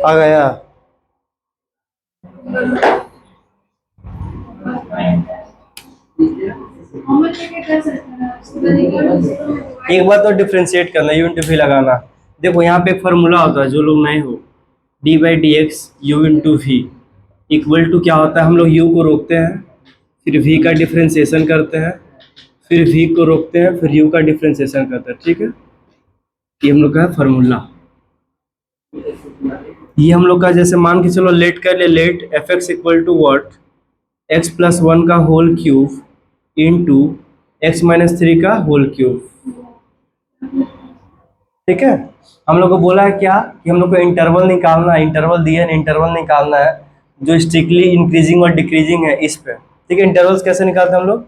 आ गया। एक बार तो डिफ्रेंशिएट करना, यूनिट भी लगाना। देखो यहाँ पे एक फार्मूला होता है, जो लोग नए हो, D by D X U into V equal to क्या होता है, हम लोग यू को रोकते हैं, फिर वी का डिफ्रेंशिएशन करते हैं, फिर वी को रोकते हैं, फिर यू का डिफ्रेंशिएशन करते हैं। ठीक है, ये हम लोग का है फार्मूला। ये हम लोग का जैसे मान के चलो लेट कर ले, let F X equal to what, X plus one का whole cube into X minus three का होल क्यूब। ठीक है, हम लोग को बोला है क्या कि हम लोग को इंटरवल निकालना है, इंटरवल दिया है, इंटरवल निकालना है जो स्ट्रिक्टली इंक्रीजिंग और डिक्रीजिंग है इस पे। ठीक है, इंटरवल्स कैसे निकालते हैं हम लोग,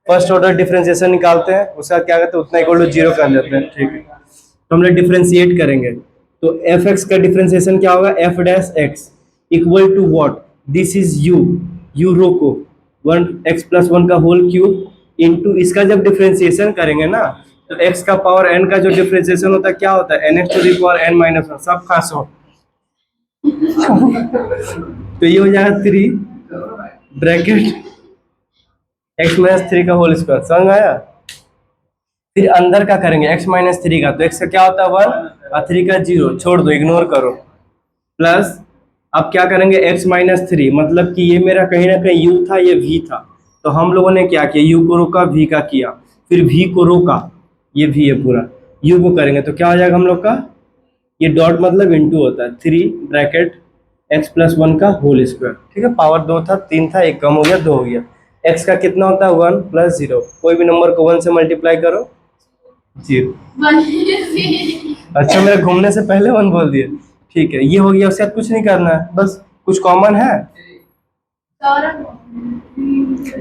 फर्स्ट ऑर्डर डिफरेंशिएशन निकालते हैं, उसके बाद क्या करते हैं, उतना इक्वल टू जीरो कर देते हैं। ठीक है, तो हम लोग डिफरेंशिएट करेंगे, तो एफ एक्स का डिफरेंशिएशन क्या होगा, F dash X equal to what, this is U, U रोको, वन एक्स प्लस वन का होल क्यूब इंटू इसका जब डिफरेंशिएशन करेंगे ना, तो x का पावर n का जो डिफरेंशिएशन होता है क्या होता है, nx to the power n minus one, सब खास हो। तो ये हो जाएगा 3 ब्रैकेट x माइनस थ्री का होल स्क्वायर, समझ में आया। फिर अंदर का करेंगे x माइनस थ्री का, तो x का क्या होता है 1 और 3 का 0, छोड़ दो, इग्नोर करो, प्लस अब क्या करेंगे x माइनस थ्री, मतलब कि ये मेरा कहीं ना कहीं u था, ये v था, तो हम लोगों ने क्या किया, u को रोका, v का किया, फिर v को रोका, ये v है पूरा, u को करेंगे तो क्या हो जाएगा हम लोग का, ये डॉट मतलब इंटू होता है 3 ब्रैकेट x प्लस वन का होल स्क्वायर। ठीक है, पावर 2 था, 3 था, एक कम हो गया, 2 हो गया। x का कितना होता है 1 प्लस 0, कोई भी नंबर को 1 से मल्टीप्लाई करो, 0। अच्छा, मेरे घूमने से पहले 1 बोल दिए। ठीक है, ये हो गया, उसके बाद कुछ नहीं करना है, बस कुछ कॉमन है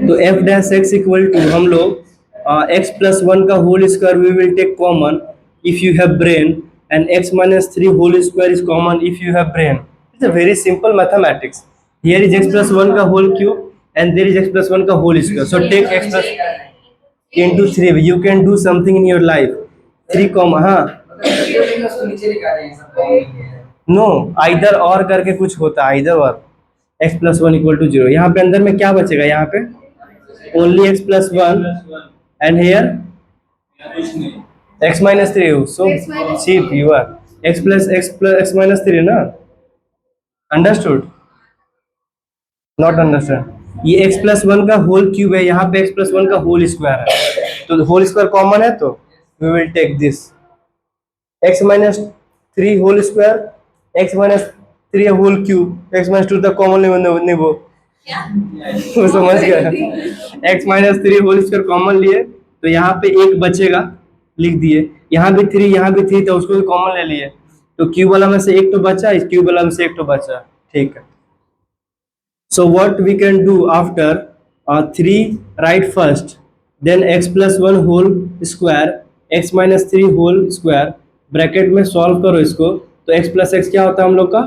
तो F dash X equal to हम लोग एक्स प्लस वन का whole square we will take common if you have brain, and X minus three whole square is common if you have brain. It's a very simple mathematics. Here is X plus one का whole cube and there is x plus 1 का whole square, so take x plus into 3, you can do something in your life, 3 comma, हाँ no either और करके कुछ होता है, either और x plus one equal to zero. यहाँ पे अंदर में क्या बचेगा, यहाँ पे only x plus one and here x minus three, so cheap you are, x plus x minus three ना, अंडरस्टूड नॉट अंडरस्टैंड। ये x प्लस वन का होल क्यूब है, यहाँ पे x प्लस वन का होल स्क्वायर है, तो whole square common है, तो we will take this x minus three whole square, x minus three whole cube, x minus two तक कॉमन नहीं वो समझ गया, x minus three whole square common लिए, तो यहाँ पे एक बचेगा, लिख दिए, यहाँ भी 3, यहाँ भी 3 था, उसको भी कॉमन ले लिए, तो क्यूब वाला में से एक तो बचा, इस क्यूब वाला में से एक तो बचा। ठीक है, so what we can do after 3 write first, then x plus 1 whole square, x minus 3 whole square, bracket में सॉल्व करो इसको, तो x plus x क्या होता है हम लोग का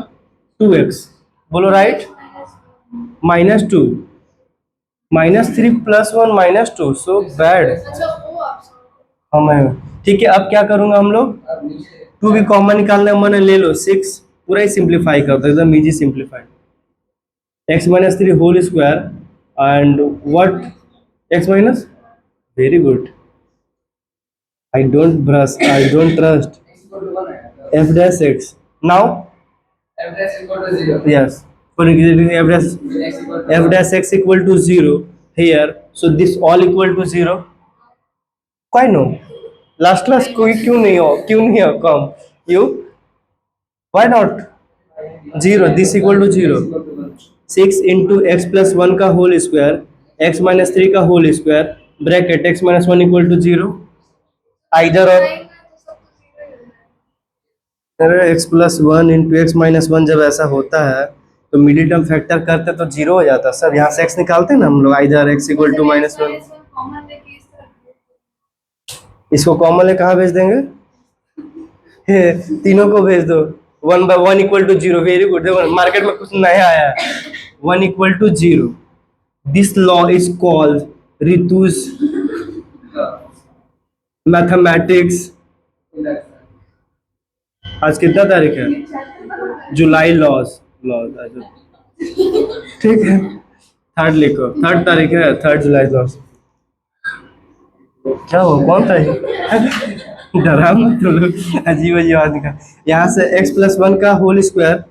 2x, बोलो right, minus two, minus three plus one minus two, so bad. ठीक है, अब क्या करूंगा हम लोग, 2 भी कॉमन निकालना मैंने, ले लो 6, पूरा ही सिंप्लीफाई कर दो, एकदम easy simplify, x minus 3 whole square and what, x minus, very good, I don't brush, I don't trust, f dash x, now f dash equal to 0, yes, for f dash x equal to 0 here, so this all equal to 0, why no, last class कोई क्यों नहीं हो कम, you, why not 0, this equal to 0, 6 into X plus one का whole square, X minus three का whole square, bracket X minus one equal to 0, either or X plus one into X minus one जब ऐसा होता है तो middle term factor करते तो 0 हो जाता सर, यहाँ से x निकालते हैं ना हम लोग, either X equal to minus one, इसको कॉमन ले कहाँ भेज देंगे, तीनों को भेज दो, 1 by 1 equal to 0, very good, market में कुछ नया आया है, 1 equal to 0, this law is called Ritu's mathematics आज कितना तारीख है? जुलाई लॉस लॉस अच्छा, ठीक है। थर्ड लिखो, 3 तारीख है, 3 जुलाई लॉस। क्या हो, कौन था ये? डरा मत तुम लोग, अजीब अजीब आदमी का। यहाँ से x+1 का होल स्क्वायर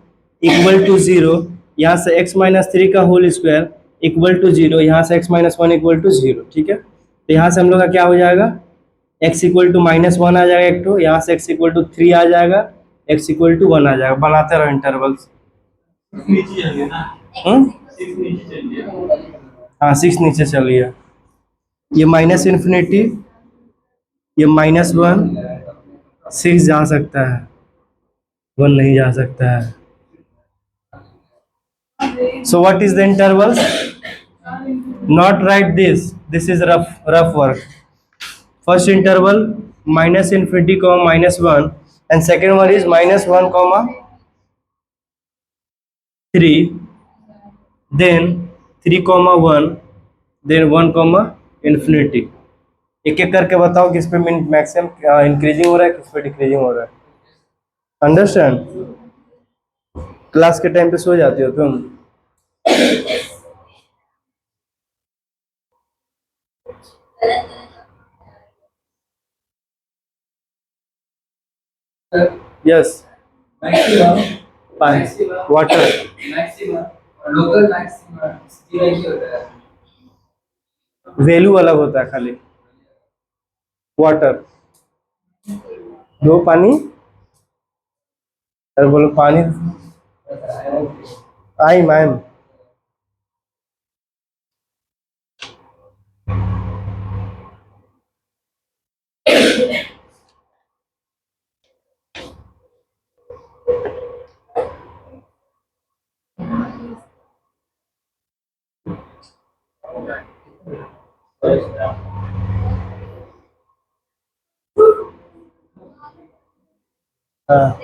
इक्वल टू 0, यहाँ से x-3 का होल स्क्वायर इक्वल टू 0, यहाँ से x-1 इक्वल टू 0, ठीक है। तो यहाँ से हम लोग का क्या हो जाएगा, x इक्वल टू -1 आ जाएगा एक, तो यहाँ से x इक्वल टू 3 आ जाएगा, x इक्वल टू 1 आ जाएगा। बनाते रहो इंटरवल्स। हाँ 6 नीचे चलिए। ये माइनस इन्फिनिटी, ये -1, 6 जा सकता है, 1 नहीं जा सकता है। So what is the intervals? Not write this. This is rough work. First interval -infinity, -1, and second one is -1, 3, then 3, 1, then 1, infinity. एक एक करके बताओ किस पे मैक्सिमम इंक्रीजिंग हो रहा है, किस पे डिक्रीजिंग हो रहा है। अंडरस्टैंड? क्लास के टाइम पे सो जाती हो तुम? यस, वाटर वैल्यू अलग होता है खाली। वाटर दो पानी, अरे बोलो पानी। आई मैम, हाँ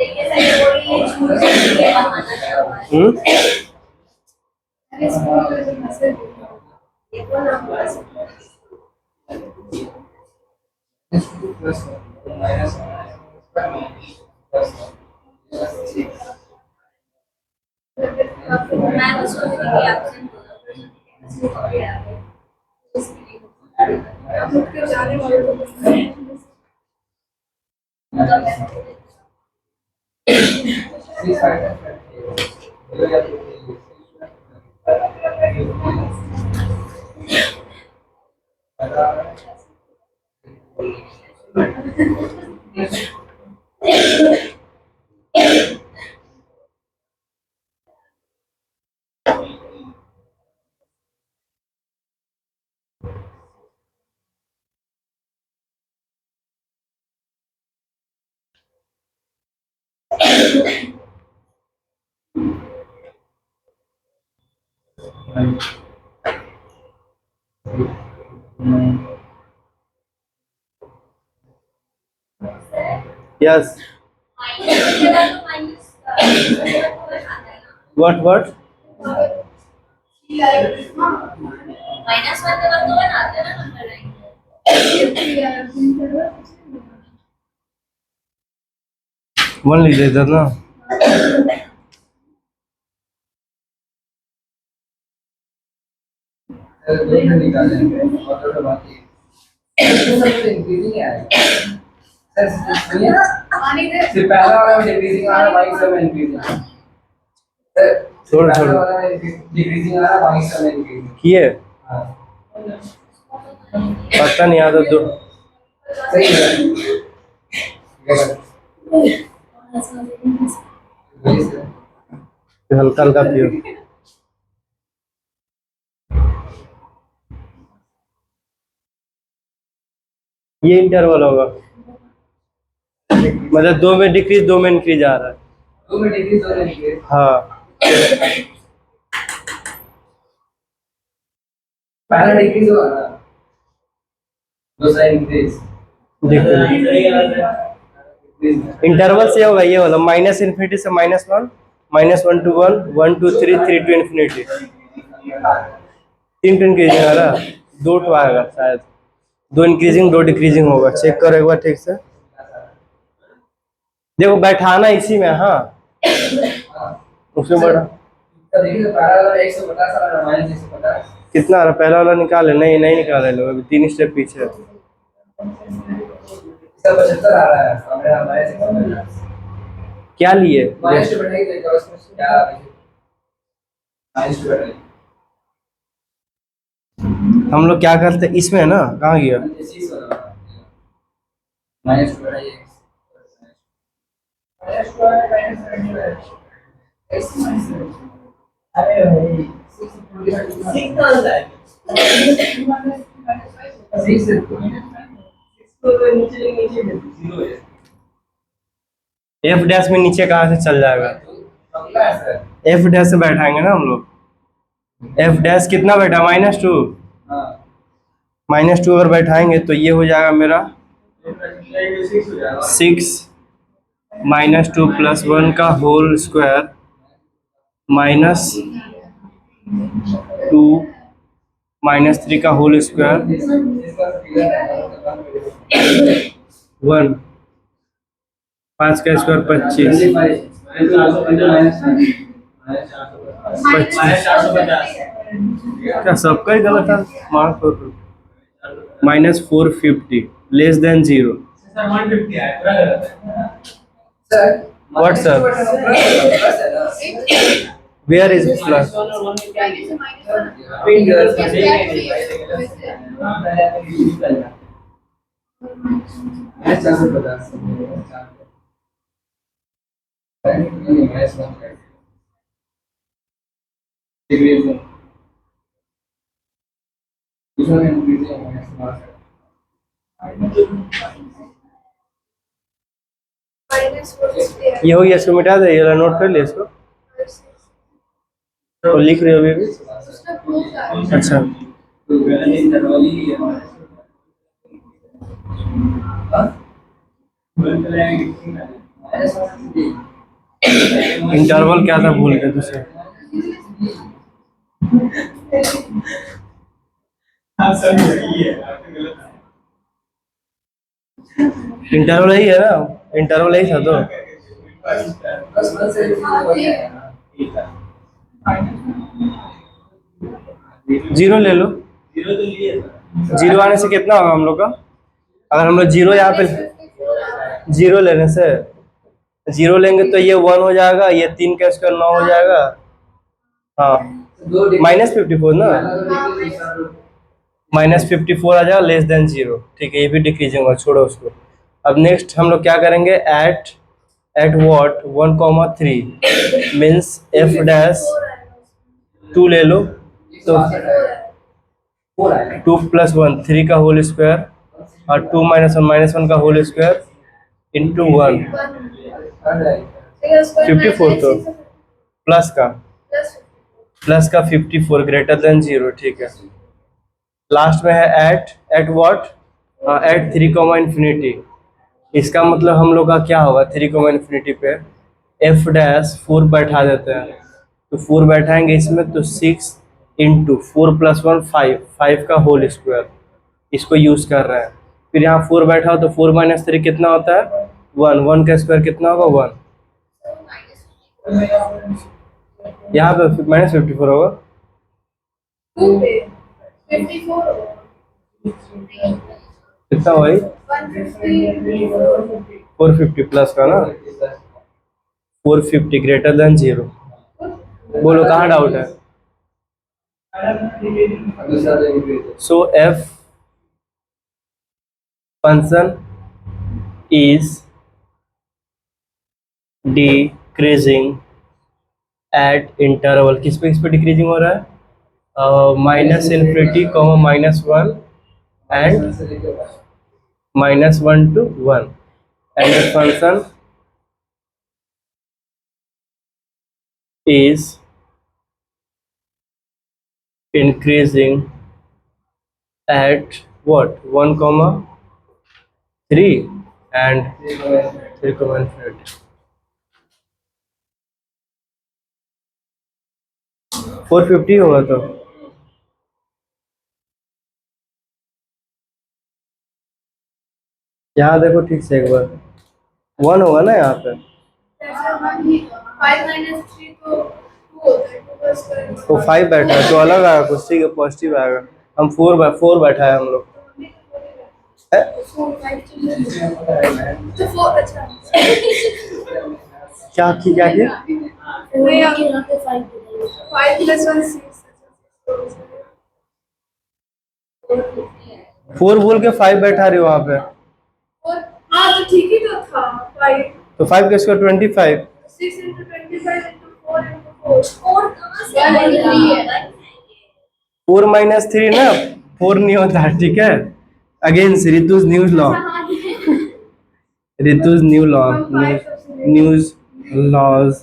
यस व्हाट वन लीजिए इधर ना। छोड़ किए पता नहीं, आता दो हल्का हल्का पियो। ये इंटरवल होगा, मतलब 2 में डिक्रीज 2 में इंक्रीज आ रहा है। 2 में डिक्रीज 2 में इंक्रीज, हाँ पहला डिक्रीज हुआ ना, दूसरा इंक्रीज। इंटरवल से होगा ये वाला -इन्फिनिटी से -1, -1 to 1, 1 to 3, 3 to infinity. 3 to increasing आ रहा, 2 तो आएगा शायद, 2 इंक्रीजिंग 2 डिक्रीजिंग होगा। चेक करो एक बार ठीक से। देखो बैठाना इसी में, हाँ उसमें बढ़ा। कितना आ रहा पहला वाला निकाले? नहीं नहीं निकाले लोग, अभी 3 स्टेप पीछे है। क्या लिए? हम लोग क्या करते इसमें ना, कहाँ गया? एफ डैश में नीचे कहाँ से चल जाएगा? एफ डैश से बैठाएंगे ना हम लोग। एफ डैश कितना बैठा? -2। -2 अगर बैठाएंगे तो ये हो जाएगा मेरा 6 -2 + 1 का होल स्क्वायर -2 -3 का होल स्क्वायर 1, 5 का स्क्वायर 25, 25 क्या सबका ही गलत है? -450 less than 0। What sir? Where is plus? ये हो गया, इसको मिटा दे, ये नोट कर ले इसको। तो लिख रहे हो अभी भी? अच्छा इंटरवल क्या था भूल गए तुझसे? इंटरवल यही है ना, इंटरवल यही था तो। जीरो ले लो, जीरो आने से कितना होगा हम लोग का? अगर हम लोग जीरो यहाँ पे जीरो लेने से, जीरो लेंगे तो ये 1 हो जाएगा, ये 3 का स्क्वायर 9 हो जाएगा। हाँ -54 ना, -54 आ जाएगा लेस देन 0। ठीक है, ये भी डिक्रीजिंग होगा, छोड़ो उसको। अब नेक्स्ट हम लोग क्या करेंगे? At what 1,3 means F dash 2 ले लो तो 2 + 1 3 का होल स्क्वायर और 2 - 1 -1 का होल स्क्वायर इंटू 1 54 तो प्लस का 54 ग्रेटर देन 0। ठीक है, लास्ट में है एट व्हाट एट 3, इसका मतलब हम लोग का क्या होगा? 3, पे एफ डैश 4 बैठा देते हैं, तो 4 बैठाएंगे इसमें तो 6 इंटू 4 + 1 5 का होल स्क्वायर, इसको यूज कर रहे हैं। फिर यहाँ 4 बैठा हो तो 4 - 3 कितना होता है? 1, 1 का स्क्वायर कितना होगा? 1। यहाँ पे -54 होगा। कितना वही 450 प्लस का ना, 450 ग्रेटर देन 0। बोलो कहाँ डाउट है? So F function is decreasing at interval. किस पे डिक्रीजिंग हो रहा है? -∞, -1 and -1 to 1, and the function is increasing at what 1,3 and 3,8, 450 होगा तो यहाँ देखो ठीक से एक बार। 1 होगा ना यहाँ पे। तो 5 बैठा है तो अलग आएगा कुछ, ठीक है पॉजिटिव आएगा। हम 4 बैठा है हम लोग है? क्या की क्या की 4 बोल के 5 बैठा रही हो वहाँ पे। हाँ तो ठीक ही तो था 5। तो 5 का स्क्वायर 25। 6 into 25 into 4 into 4 कहाँ से आएगा? 4 माइनस 3 ना 4 नहीं होता है, ठीक है। Again Ritu's news law, Ritu's new law, news laws.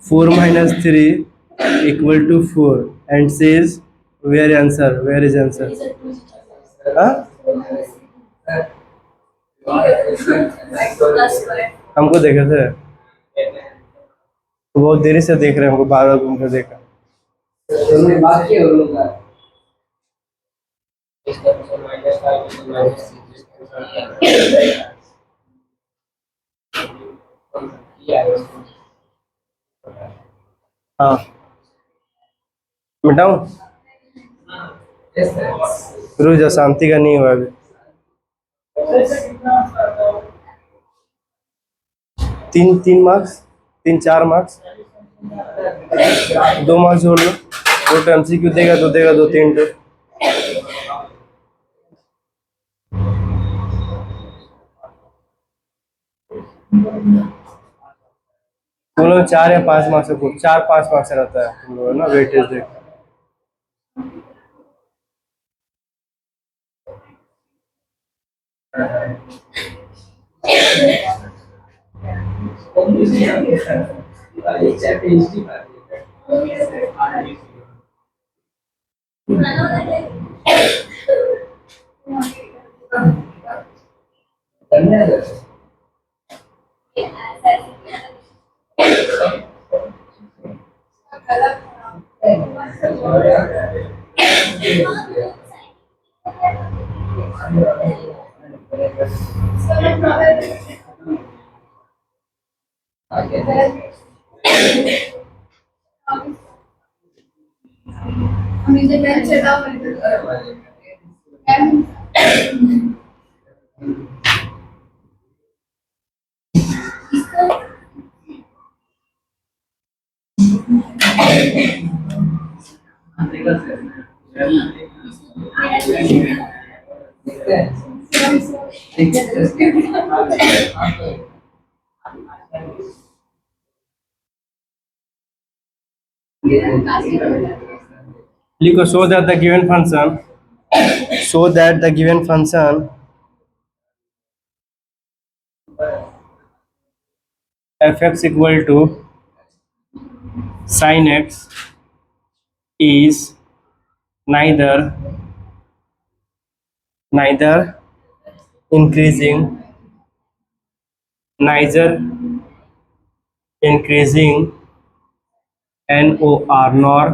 4 minus 3 equal to 4 and says where is answer? हाँ? हमको देखे थे तो बहुत देरी से देख रहे हैं, हमको बार बार घूम कर देखा। हाँ मिटाऊं, रुक जा, शांति का नहीं हुआ अभी। 3 मार्क्स, 4 मार्क्स, 2 मार्क्स जोड़ लो। 2 तो MCQ देगा तो देगा 2-3 तो। तुम लोग 4 या 5 मार्क्स से 4-5 मार्क्स से रहता है तुम लोग ना वेटेज देख। लिखो so that the given function, so that the given function fx equal to sin x is neither increasing neither increasing NOR nor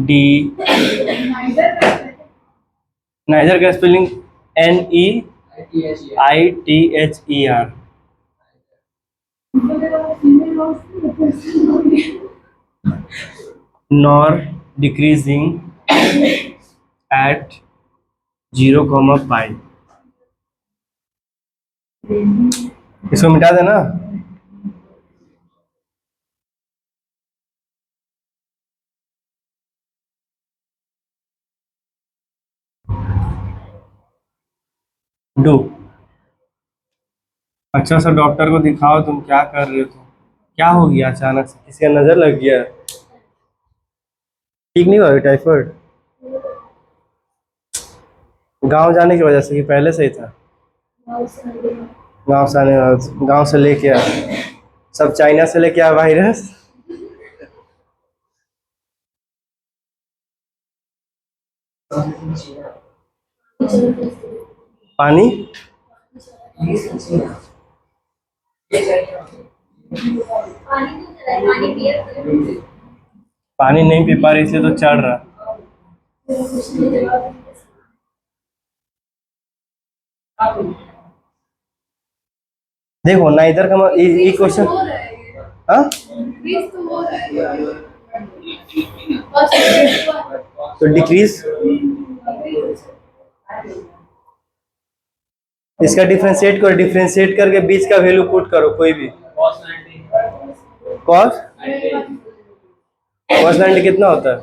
D, neither का spelling NEITHER, nor decreasing at 0, pi। इसको मिटा देना। Do अच्छा सा doctor को दिखाओ, तुम क्या कर रहे हो? तुम क्या हो गया अचानक से, किसी का नजर लग गया? ठीक नहीं हुआ टाइफाइड? गांव जाने की वजह से कि पहले से ही था? गांव से आने गांव से लेके आया, सब चाइना से लेके आया वायरस। पानी पानी नहीं पी पा रही, इसे तो चढ़ रहा। देखो ना इधर का ये क्वेश्चन, हाँ तो डिक्रीज, इसका डिफरेंशिएट करो, डिफरेंशिएट करके बीच का वैल्यू पुट करो कोई भी। कॉस कॉस 90 कितना होता है?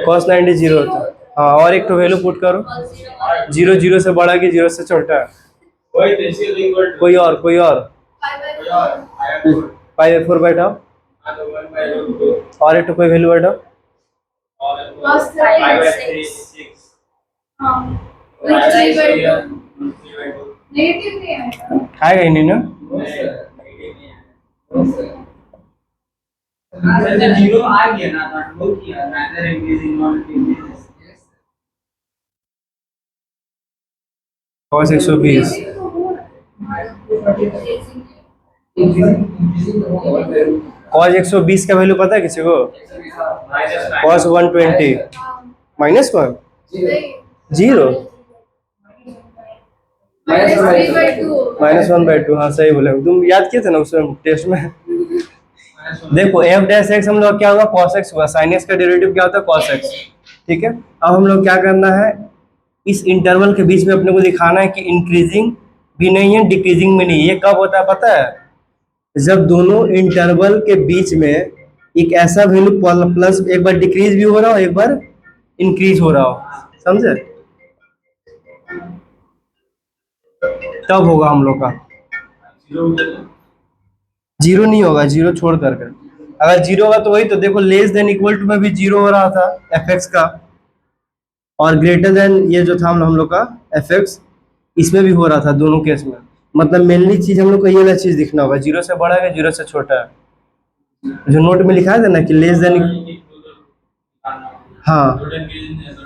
कॉस 90 जीरो होता है। हाँ और एक तो वैल्यू पुट करो, जीरो जीरो से बड़ा कि जीरो से छोटा है? कोई और पाई बाई 4 बैठाओ, और एक तो कोई वैल्यू बैठाओ। आएगा ही नहीं ना। जीरो आ गया ना तो किया neither increasing nor decreasing। cos 120 cos 120 का वैल्यू पता है किसी को? cos 120 -1 zero -1/2। हाँ सही बोले तुम, याद किए थे ना उसमें टेस्ट में। देखो एफ डैश एक्स हम लोग क्या होगा, cos x हुआ, sin x का डेरिवेटिव क्या होता है cos x। ठीक है, अब हम लोग क्या करना है, इस इंटरवल के बीच में अपने को दिखाना है कि इंक्रीजिंग भी नहीं है डिक्रीजिंग भी नहीं है। ये कब होता है पता है? जब दोनों इंटरवल के बीच में एक ऐसा वैल्यू प्लस, एक बार डिक्रीज भी हो रहा हो एक बार इंक्रीज हो रहा हो, समझे? तब होगा हम लोग का। जीरो नहीं होगा, जीरो छोड़ करके। अगर जीरो होगा तो वही तो देखो, लेस देन इक्वल टू में भी जीरो हो रहा था एफ एक्स का, और ग्रेटर देन ये जो था हम लोग का एफ एक्स, इसमें भी हो रहा था दोनों केस में। मतलब मेनली चीज हम लोग को ये वाला चीज दिखना होगा, जीरो से बड़ा है जीरो से छोटा है। जो नोट में लिखा है ना कि लेस देन, हाँ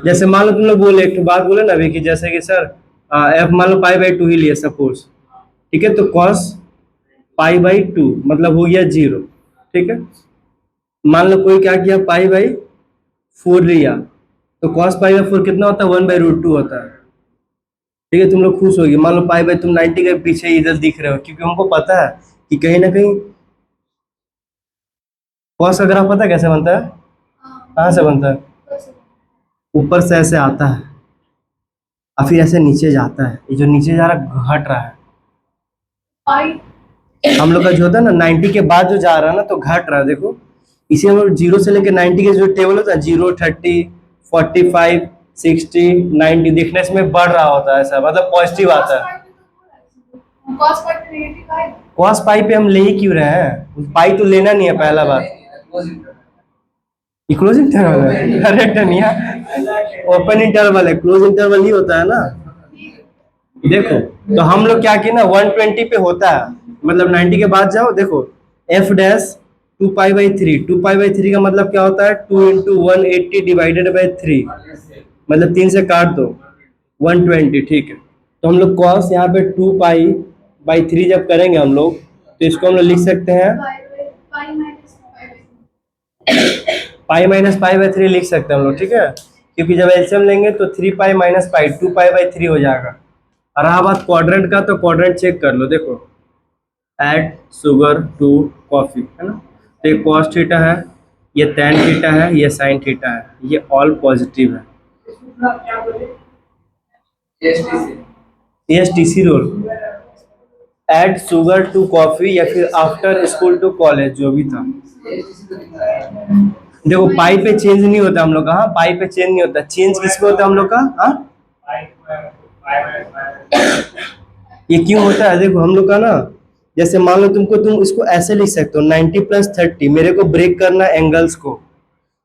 जैसे मान लो तुम लोग बोले एक बात बोले ना अभी कि जैसे कि सर एफ मान लो पाई बाई 2 ही लिए सपोज, ठीक है, तो कॉस पाई बाई 2 मतलब हो गया जीरो। ठीक है, मान लो कोई क्या किया पाई बाई 4 लिया, तो कॉस पाई बाई 4 कितना होता है? 1/√2 होता है। ठीक है, तुम लोग खुश होगी, मान लो पाई बाई तुम 90 के पीछे इधर दिख रहे हो, क्योंकि हमको पता है कि कहीं ना कहीं कॉस का ग्राफ पता है कैसे बनता है? कहाँ से बनता है? ऊपर से ऐसे आता है और फिर ऐसे नीचे जाता है, ये जो नीचे जा रहा है घट रहा है। हम लोग का जो होता है ना 90 के बाद जो जा रहा है ना तो घट रहा है, देखो इसी हम लोग जीरो से लेकर 90 के जो टेबल होता है 0, 30, 45, 60, 90 दिखने में बढ़ रहा होता है, ऐसा मतलब पॉजिटिव आता है। कॉस पाई पे हम ले ही क्यों रहे हैं? पाई तो लेना नहीं है पहला बात। क्लोज इंटरवल है, करेक्ट है नहीं, ओपन इंटरवल है, क्लोज इंटरवल ही होता है ना। देखो तो हम लोग क्या किए ना 120 पे होता है, मतलब 90 के बाद जाओ, देखो F dash 2 pi by 3, 2 pi by 3 का मतलब क्या होता है? 2 इंटू 180 डिवाइडेड बाई 3, मतलब 3 से काट दो 120। ठीक है, तो हम लोग कॉस यहाँ पे 2 पाई बाई 3 जब करेंगे हम लोग, तो इसको हम लोग लिख सकते हैं पाई-पाई/3 लिख सकते हैं हम लोग। ठीक है, क्योंकि जब एलसीएम लेंगे तो 3 पाई-पाई 2 पाई/3 हो जाएगा। और रहा बात क्वाड्रेंट का, तो क्वाड्रेंट चेक कर लो, देखो ऐड शुगर टू कॉफी है ना, तो ये कॉस थीटा है, ये टैन थीटा है, ये साइन थीटा है, ये ऑल पॉजिटिव है। Yes TC rule, add sugar to coffee या फिर आफ्टर स्कूल टू कॉलेज, जो भी था। देखो पाई पे चेंज नहीं होता हम लोग का, हाँ पाई पे चेंज नहीं होता, चेंज किस पे होता है हम लोग का? हाँ ये क्यों होता है? देखो हम लोग का ना, जैसे मान लो तुम इसको ऐसे लिख सकते हो 90+30, मेरे को ब्रेक करना एंगल्स को,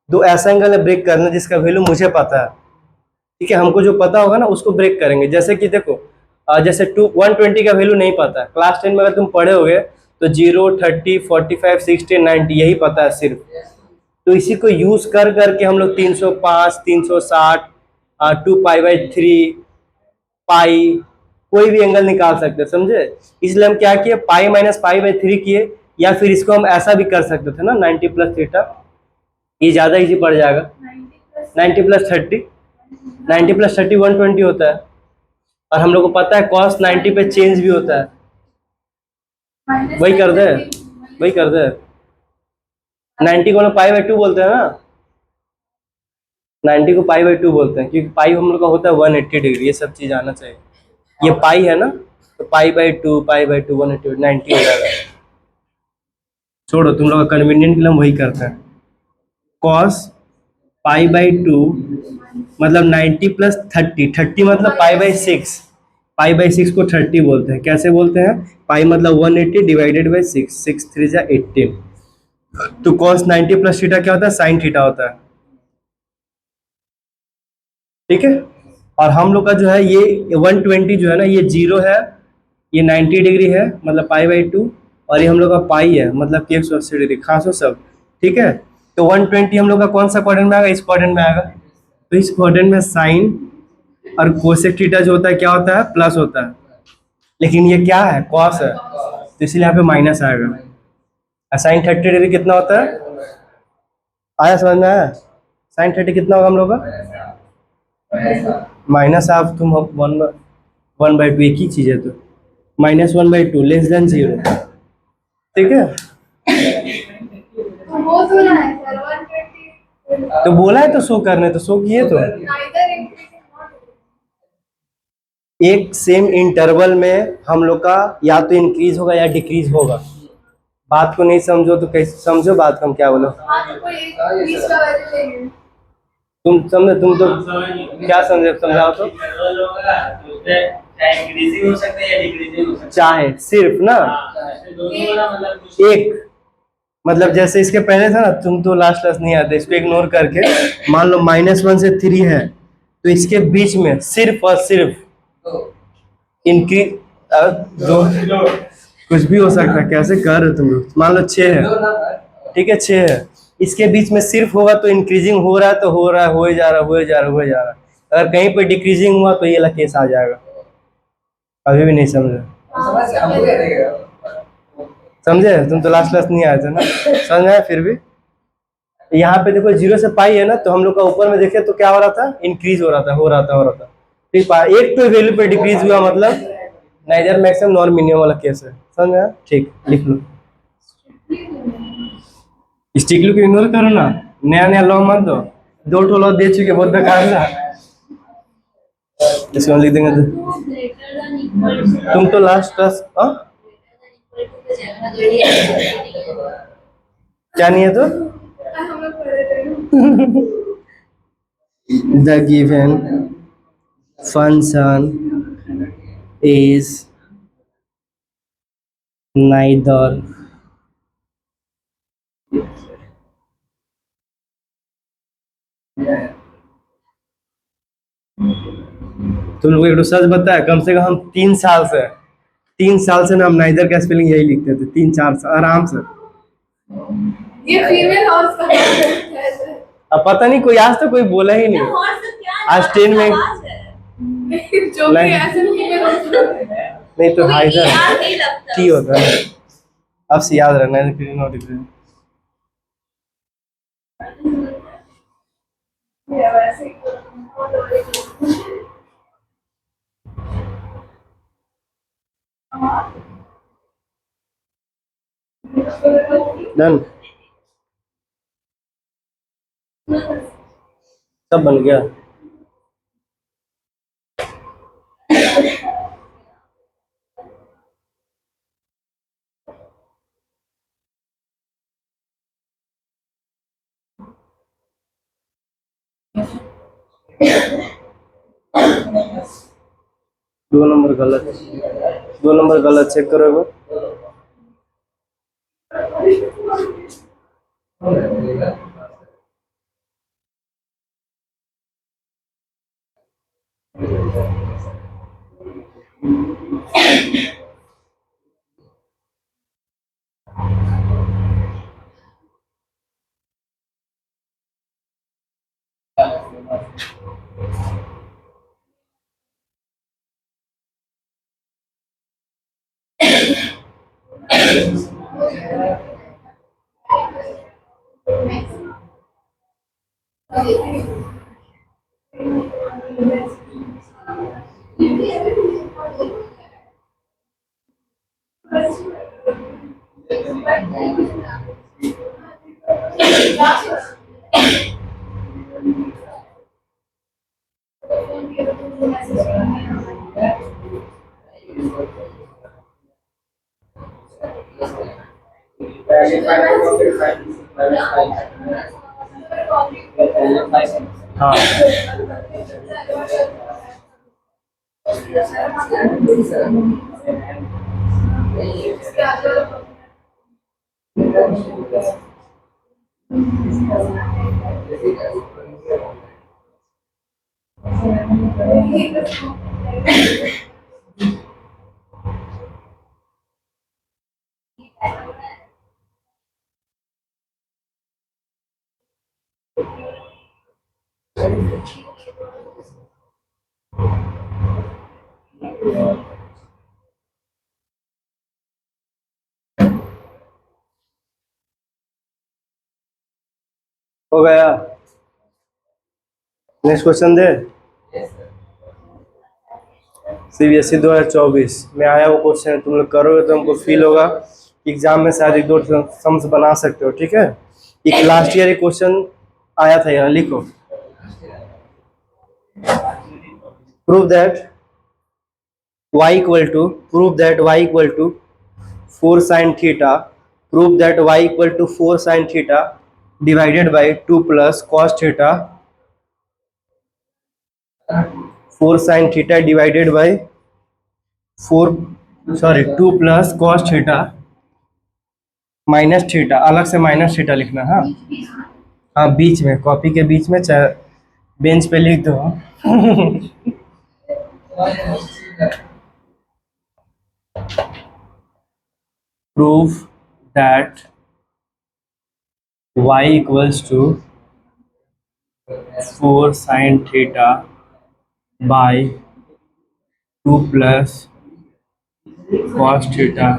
दो ऐसा एंगल है ब्रेक करना जिसका वैल्यू मुझे पता है। ठीक है, हमको जो पता होगा ना उसको ब्रेक करेंगे। जैसे कि देखो जैसे 120 का वैल्यू नहीं पता, क्लास 10 में अगर तुम पढ़े होगे तो 0, 30, 45, 60, 90 यही पता है सिर्फ। तो इसी को यूज कर करके हम लोग 305, 360, 2 पाई/3 पाई कोई भी एंगल निकाल सकते हैं, समझे? इसलिए हम क्या किए, पाई-पाई/3 किए, या फिर इसको हम ऐसा भी कर सकते थे ना 90+थीटा, ये ज्यादा इजी पड़ जाएगा। 90+30, 90+30 120 होता है। और हम लोग को पता है cos 90 पे चेंज भी होता है। वही कर दे, वही कर दे। 90 को हम पाई बाई 2 बोलते हैं ना, 90 को पाई बाई 2 बोलते हैं, क्योंकि पाई हम लोग का होता है 180 डिग्री। ये सब चीज आना चाहिए। ये पाई है ना, तो पाई बाई 2 180 90 हो जाएगा। छोड़ो, तुम लोग का कन्वीनियंट के लिए हम वही करते हैं। cos पाई बाई 2 मतलब 90 प्लस 30 मतलब पाई बाई 6। पाई बाई 6 को 30 बोलते हैं। कैसे बोलते हैं? पाई मतलब 180 डिवाइडेड बाई 6, 6 3 जा 18। तो cos 90 प्लस थीटा क्या होता है? साइन थीटा होता है। ठीक है। और हम लोग का जो है ये 120 जो है ना, ये जीरो है, ये 90 डिग्री है मतलब पाई बाई 2, और ये हम लोग का पाई है मतलब कि 180 डिग्री। खास हो सब। ठीक है। तो 120 हम लोग का कौन सा क्वाड्रेंट में आएगा? इस क्वाड्रेंट में आएगा। तो इस क्वाड्रेंट में साइन और कोसेक थीटा जो होता है क्या होता है? प्लस होता है। लेकिन ये क्या है? कॉस है, तो इसलिए यहाँ पे माइनस आएगा। और साइन 30 डिग्री कितना होता है? आया समझ में? आया? साइन 30 कितना होगा हम लोग का? माइनस ऑफ तुम 1/2, एक ही चीज है। तो -1/2 लेस देन 0। ठीक है। वो तो ना है सर 120 तो बोला है तो शो करने, तो शो किए तो। neither increasing nor एक सेम इंटरवल में हम लोग का या तो इंक्रीज होगा या डिक्रीज होगा। बात को नहीं समझो तो कैसे समझो बात को? हम क्या बोलो? हाँ तो कोई एक 20 का वैल्यू चाहिए। तुम समझे? तुम तो क्या समझे? समझाओ तो। चाहे इंक्रीजिंग हो सकता है या डिक्रीजिंग हो सकता चाहे सिर्फ ना है। दोनों वाला मतलब एक, मतलब जैसे इसके पहले था ना, तुम तो लास्ट क्लास नहीं आते, इसको इग्नोर करके मान लो -1 से 3 है, तो इसके बीच में सिर्फ और सिर्फ इनकी दो, कुछ भी हो सकता है। कैसे कर रहे हो तुम लोग? मान लो 6 है, ठीक है, 6 है, इसके बीच में सिर्फ होगा तो इंक्रीजिंग हो रहा है, तो हो रहा है, हो ही जा रहा है, हो ही जा रहा है, हो ही जा रहा है। अगर कहीं पर डिक्रीजिंग हुआ तो ये वाला केस आ जाएगा। अभी भी नहीं समझे? समझे? तुम तो लास्ट क्लास नहीं आए थे ना, समझ में आया? फिर भी यहाँ पे देखो 0 से पाई है ना, तो हम लोग का ऊपर में देखे तो क्या हो रहा था? इंक्रीज हो रहा था, हो रहा था, हो रहा था। ठीक, एक तो वैल्यू पे डिक्रीज हुआ मतलब नाइदर मैक्सिमम नॉर मिनिमम वाला केस है। समझ में आया? ठीक, लिख लो। स्टिकलू को इग्नोर करो ना, नया नया लॉ मत दो। 2 ठो लॉ दे चुके, बहुत बेकार था। इसको हम लिख देंगे तो। greater than equal to तुम तो लास्ट क्लास क्या नहीं है तो? हम लोग पढ़े थे The given function is neither तुम लोग एक तो सच बताया, कम से कम हम 3 साल से ना हम नाइदर का स्पेलिंग यही लिखते थे, 3 4 साल आराम से। ये फीमेल हॉर्स का है सर। अब पता नहीं, कोई आज तो कोई बोला ही नहीं। हॉर्स क्या है? आज 10 में जो भी नहीं। ऐसे फीमेल हॉर्स नहीं तो हाइदर नहीं लगता की होता है। अब से याद रखना है फिर नोट पे। ये वैसे ही डन, सब बन गया। दो नंबर गलत, 2 नंबर गलत, चेक करो एक बार। हाँ हो गया। नेक्स्ट क्वेश्चन दे। सीबीएसई 2024 में आया वो क्वेश्चन है, तुम लोग करोगे तो हमको फील होगा एग्जाम में शायद एक दो सम्स बना सकते हो, ठीक है। एक लास्ट ईयर एक क्वेश्चन आया था, यहाँ लिखो। Prove that y equal to 4 sin theta, prove that y equal to 4 sin theta divided by 2 plus cos theta, 4 sin theta divided by 2 plus cos theta minus theta, अलग से minus theta लिखना। हाँ हाँ, बीच में, कॉपी के बीच में, चाहे bench पे लिख दो। Proof that y equals to 4 sin theta by 2 plus cos theta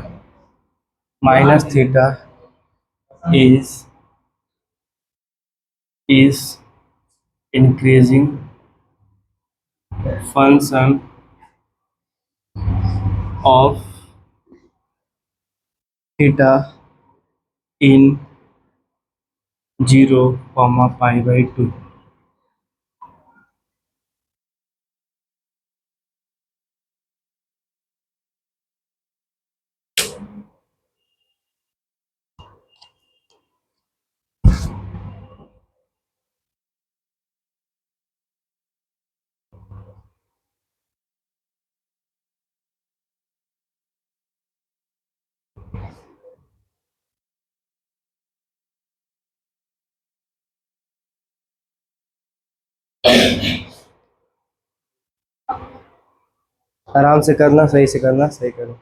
minus theta is increasing function of theta in 0, pi by 2। आराम से करना, सही से करना, सही करो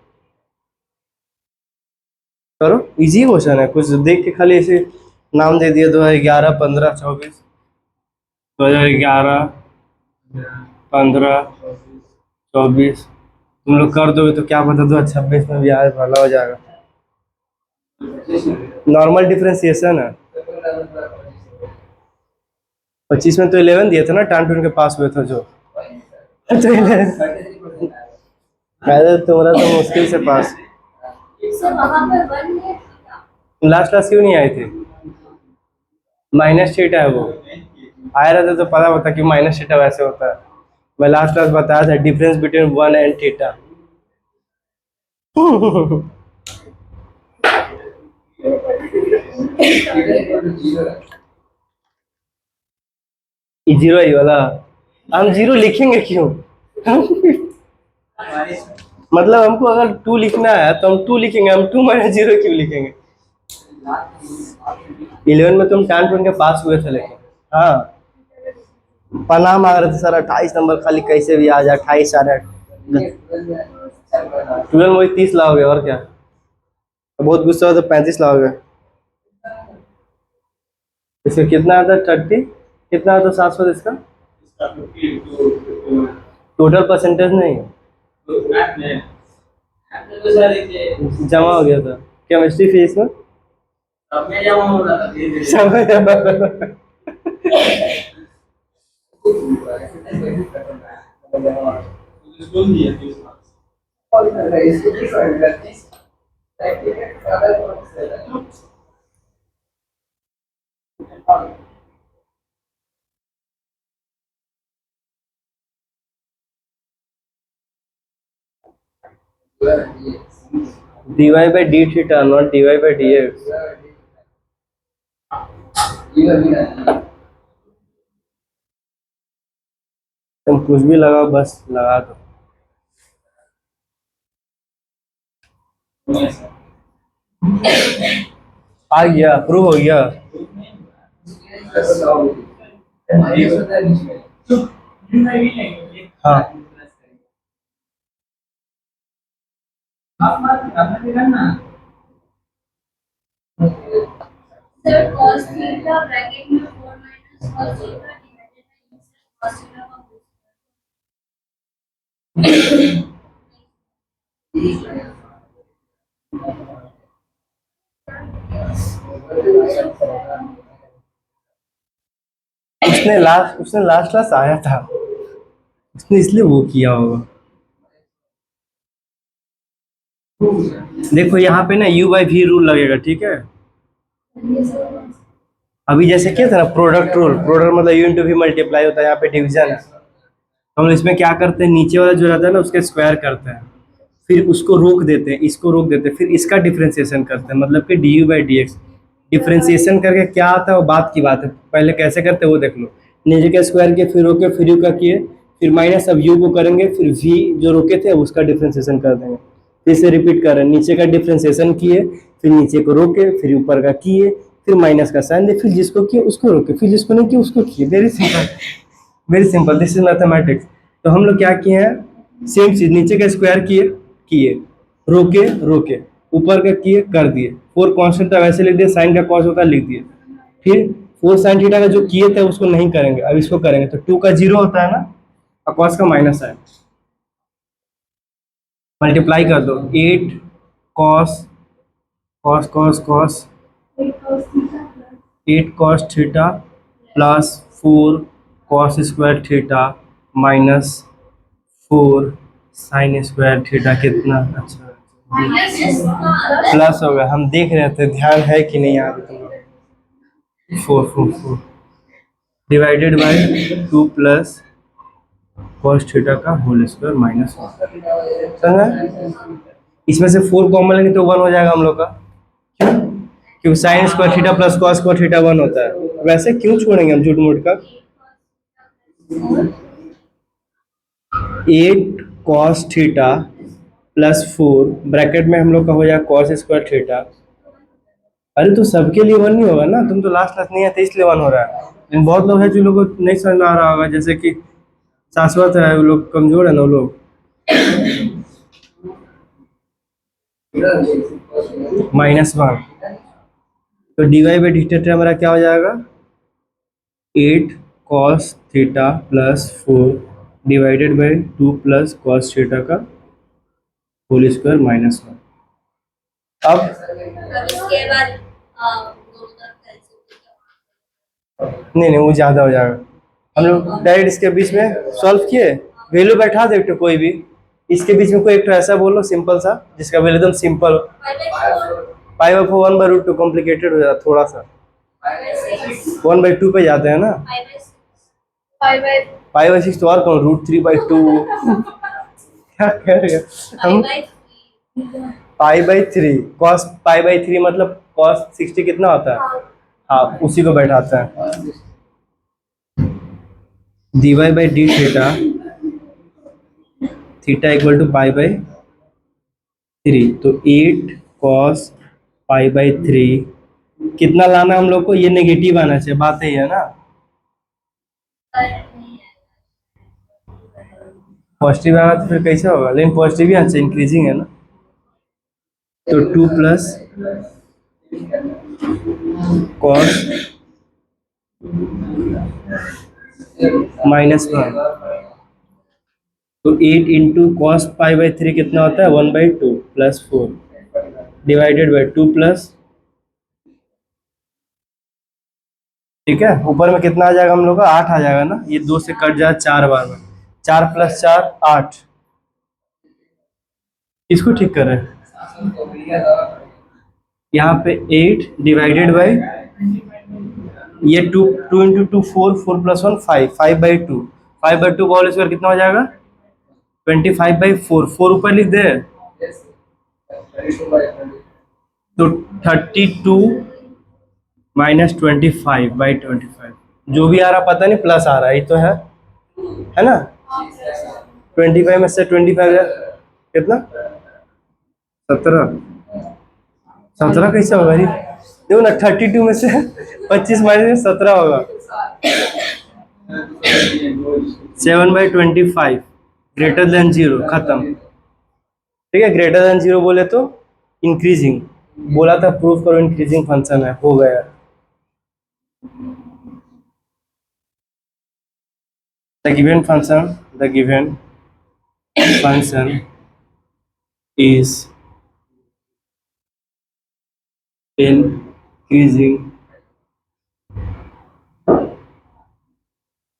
करो। इजी क्वेश्चन है, कुछ देख के खाली ऐसे नाम दे दिया। 2011, 15, 24, 2011, 15, 24 तुम लोग कर दोगे तो क्या पता 2026 में भी आए, भला हो जाएगा। नॉर्मल डिफरेंशिएशन है। 25 में तो 11 दिया था ना, टान के पास हुए थे जो। तो 11 तुम्हारा तो मुश्किल से पास। लास्ट क्लास क्यों नहीं आए थे? माइनस थीटा है वो, आया रहता तो पता होता कि माइनस थीटा वैसे होता है। मैं लास्ट क्लास बताया था difference between 1 and theta. Zero ही वाला, हम जीरो लिखेंगे क्यों? मतलब हमको अगर 2 लिखना है तो हम 2 लिखेंगे, हम 2 माइनस 0 क्यों लिखेंगे? 11 में तुम टान के पास हुए थे, लेकिन हाँ पना मांग रहे थे सर 28 नंबर खाली कैसे भी आ जाए। 28 साढ़े 12 वही 30 लाओगे और क्या। बहुत गुस्सा हो तो 35 लाओगे। इसका कितना आता है? 30 कितना आता है? 700 इसका टोटल परसेंटेज नहीं जमा हो गया था केमिस्ट्री फीस में। dy by d theta, not dy by dx। तुम कुछ भी लगाओ, बस लगा दो। आ गया, अप्रूव हो गया। हाँ Sir, cos theta bracket में 4 minus cos theta divided by cos theta का whole उसने लास्ट क्लास आया था, उसने इसलिए वो किया होगा। देखो यहाँ पे ना u बाई वी रूल लगेगा, ठीक है। अभी जैसे क्या था ना, प्रोडक्ट रूल, प्रोडक्ट मतलब u इंटू वी मल्टीप्लाई होता है, यहाँ पे डिवीजन है। तो हम इसमें क्या करते हैं, नीचे वाला जो रहता है ना उसके स्क्वायर करते हैं, फिर उसको रोक देते हैं, इसको रोक देते हैं, फिर इसका डिफ्रेंसिएशन करते हैं, मतलब कि D you by D x. Differentiation करके क्या आता है वो बात की बात है, पहले कैसे करते हैं वो देख लो। नीचे का स्क्वायर किए, फिर रोके, फिर यू का किए, फिर माइनस, अब यू को करेंगे, फिर वी जो रोके थे उसका डिफ्रेंसिएशन कर देंगे। फिर से रिपीट कर रहे हैं, नीचे का डिफ्रेंसिएशन किए, फिर नीचे को रोके, फिर ऊपर का किए, फिर माइनस का साइन दे, फिर जिसको किए उसको रोके, फिर जिसको नहीं किए उसको किए। Very simple, very simple, this is mathematics. तो हम लोग क्या किए हैं, सेम चीज, नीचे का स्क्वायर किए, किए, रोके रोके, ऊपर का किए, कर दिए। फोर कांस्टेंट था वैसे लिख दिए, साइन का कॉस होता है लिख दिए। फिर फोर साइन थीटा का जो किए थे उसको नहीं करेंगे, अब इसको करेंगे। तो टू का जीरो होता है ना, और कॉस का माइनस है, मल्टीप्लाई कर दो। Eight cos cos cos cos 8 cos theta plus 8 cos theta plus 4 cos square theta minus 4 sine square theta. कितना अच्छा minus प्लस हो गया, हम देख रहे थे, ध्यान है कि नहीं यहाँ पे तुम लोग। 4 divided by 2 plus cos theta का होल स्क्वायर माइनस 1। समझा? इसमें से 4 कॉमन लेंगे तो 1 हो जाएगा हम लोग का, क्योंकि sign square theta plus cos square theta 1 होता है। वैसे क्यों छोड़ेंगे हम झूठ मूठ का। 8 कॉस थीटा प्लस 4 ब्रैकेट में हम लोग का हो जाएगा कॉस स्क्वायर थीटा। अरे तो सबके लिए 1 नहीं होगा ना, तुम तो लास्ट क्लास नहीं आते इसलिए 1 हो रहा है। लेकिन बहुत लोग हैं जो लोगों को नहीं समझ में आ रहा होगा, जैसे कि शाश्वत है, वो लोग कमजोर है ना, वो लोग -1। तो डीवाई बाई डी थीटा हमारा क्या हो जाएगा, 8 cos theta plus 4 divided by 2 plus cos theta का होल स्क्वायर -1। अब इसके बाद दोनों तरफ कैंसिल नहीं नहीं, वो ज़्यादा हो जाएगा। हम लोग डायरेक्ट इसके बीच में सॉल्व किए, वैल्यू बैठा दे एक कोई भी, इसके बीच में कोई एक ऐसा बोलो सिंपल सा जिसका वैल्यू एकदम सिंपल हो। पाई बाई 4 1/√2 कॉम्प्लिकेटेड हो जाता थोड़ा सा, 1/2 पे जाते हैं ना। 5 by पाई बाई 6 तो और कौन, √3/2 क्या कह रहे हो हम। पाई बाई 3 कॉस पाई बाई 3 मतलब कॉस 60 कितना होता है, हाँ उसी को बैठाते हैं। D Y by D theta, theta equal to pi by 3, तो 8 कॉस पाई बाई 3 कितना लाना हम लोग को, ये नेगेटिव आना चाहिए, बात यही है ना। पॉजिटिव आएगा तो फिर कैसे होगा, लेकिन पॉजिटिव ही आना चाहिए, इंक्रीजिंग है ना। तो 2 प्लस कॉस -1, तो 8 इंटू कॉस पाई बाई 3 कितना होता है, 1/2 प्लस 4 डिवाइडेड बाई 2 प्लस, ठीक है, ऊपर में कितना आ जाएगा हम लोग का, 8 आ जाएगा ना, ये 2 से कट जाए 4 बार में, 4 + 4 8। इसको ठीक कर रहे हैं, यहाँ पे 8 डिवाइडेड बाई ये 2, 2 इंटू 2 4, 4 + 1 5, 5/2, 5/2 का होल स्क्वायर कितना हो जाएगा, 25/4, 4 ऊपर लिख दे तो 32 -25/25 जो भी आ रहा पता नहीं, प्लस आ रहा है, ये तो है ना। 25 में से 25 कितना, 17। 17 कैसे होगा जी, देखो ना 32 में से 25 माइनस 17 होगा। 7/25 ग्रेटर देन 0, खत्म। ठीक है, ग्रेटर देन 0 बोले तो इंक्रीजिंग, बोला था प्रूफ करो इंक्रीजिंग फंक्शन है, हो गया। The given function is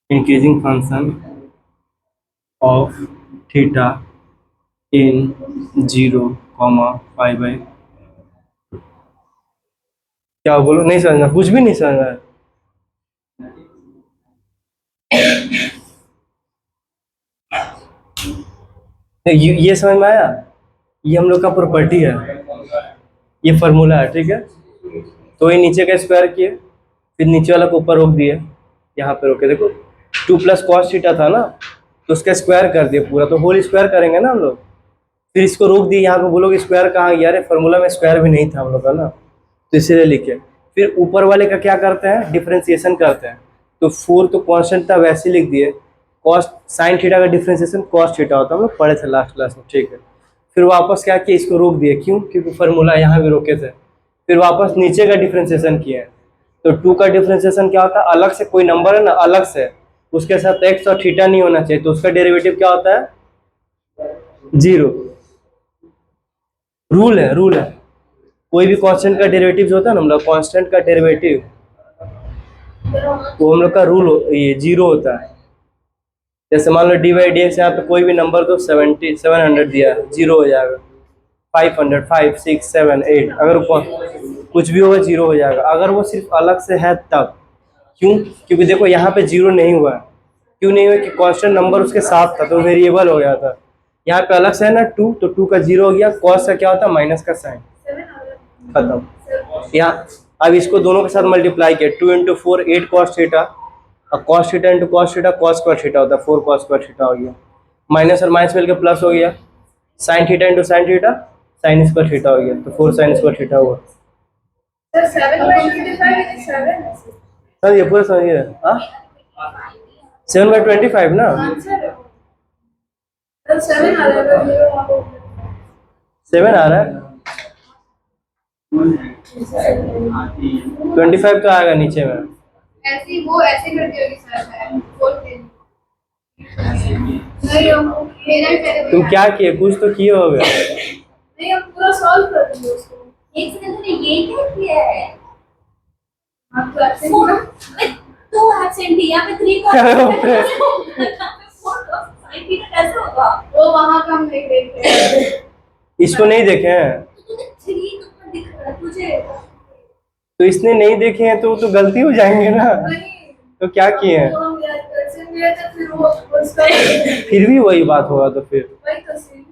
increasing function of theta in 0, pi/, क्या बोलो, नहीं समझना, कुछ भी नहीं समझना है। ये समझ में आया, ये हम लोग का प्रॉपर्टी है, ये फॉर्मूला है, ठीक है। तो ये नीचे का स्क्वायर किए, फिर नीचे वाला को ऊपर रोक दिए, यहाँ पे रोके, देखो 2 + cos थीटा था ना, तो उसका स्क्वायर कर दिए पूरा, तो होल स्क्वायर करेंगे ना हम लोग। फिर इसको रोक दिए, यहाँ पे बोलोगे स्क्वायर कहाँ गया, अरे फॉर्मूला में स्क्वायर भी नहीं था हम लोग का ना, तो इसीलिए लिखे। फिर ऊपर वाले का क्या करते हैं, डिफ्रेंसिएशन करते हैं। तो 4 तो कॉन्स्टेंट था, वैसे लिख दिए। कॉस साइन थीटा का डिफ्रेंसिएशन कॉस थीटा होता है, हम लोग पढ़े थे लास्ट क्लास में, ठीक है। फिर वापस क्या किया, इसको रोक दिए, क्यों, क्योंकि फॉर्मूला यहाँ भी रोके थे। फिर वापस नीचे का डिफ्रेंसिएशन किए, तो 2 का डिफ्रेंसिएशन क्या होता है, अलग से कोई नंबर है ना, अलग से उसके साथ एक्स और थीटा नहीं होना चाहिए, तो उसका डेरिवेटिव क्या होता है, 0। रूल है, कोई भी कांस्टेंट का डेरिवेटिव होता है ना, मतलब कांस्टेंट का डेरिवेटिव, वो हम लोग का रूल ये 0 होता है। जैसे मान लो dy/dx, यहाँ पे कोई भी नंबर तो 700 दिया, 0 हो जाएगा। 500, 5, 6, 7, 8, अगर कुछ भी होगा 0 हो जाएगा, अगर वो सिर्फ अलग से है तब। क्यों, क्योंकि देखो यहाँ पे 0 नहीं हुआ है, क्यों नहीं हुआ, कि कांस्टेंट नंबर उसके साथ था, तो वेरिएबल हो गया था। यहाँ पे अलग से है ना 2, तो 2 का 0 हो गया, कॉस का क्या होता है, माइनस का साइन, खत्म। यहाँ अब इसको दोनों के साथ मल्टीप्लाई किया, 2 × 4 8 cos थीटा, और cos theta × cos theta cos square theta होता है, 4 cos स्क्वायर थीटा हो गया, माइनस और माइनस मिलकर प्लस हो गया, sin theta × sin theta sin square theta हो गया, तो 4 sin स्क्वायर थीटा हुआ। सर 7/25 7 सर ये पूरा समझिए, हाँ 7/25 ना, आंसर है। सर 7 आ रहा है, 0 वहाँ पे। 7 आ रहा है, 25 तो आएगा नीचे में। ऐसी वो ऐसे करती होगी सर, बोल के नहीं हम मेरा ही पहले तुम क्या किए, कुछ तो किए होगे। नहीं, हम पूरा सॉल्व कर देंगे उसको। एक सेकंड, तूने ये क्या किया है? आप तो ऐसे तो एब्सेंट है यहाँ पे 3 का कैसे होगा? वो वहाँ का हम देख रहे थे। इसको नहीं देखे हैं, तूने 3 नंबर दिख रहा है तुझे। तो इसने नहीं देखे हैं, तो वो तो गलती हो जाएंगे ना, नहीं, तो क्या किए हैं, वो हम याद करते हैं, तो फिर वो उसका फिर भी वही बात होगा, तो फिर वही तो सीन।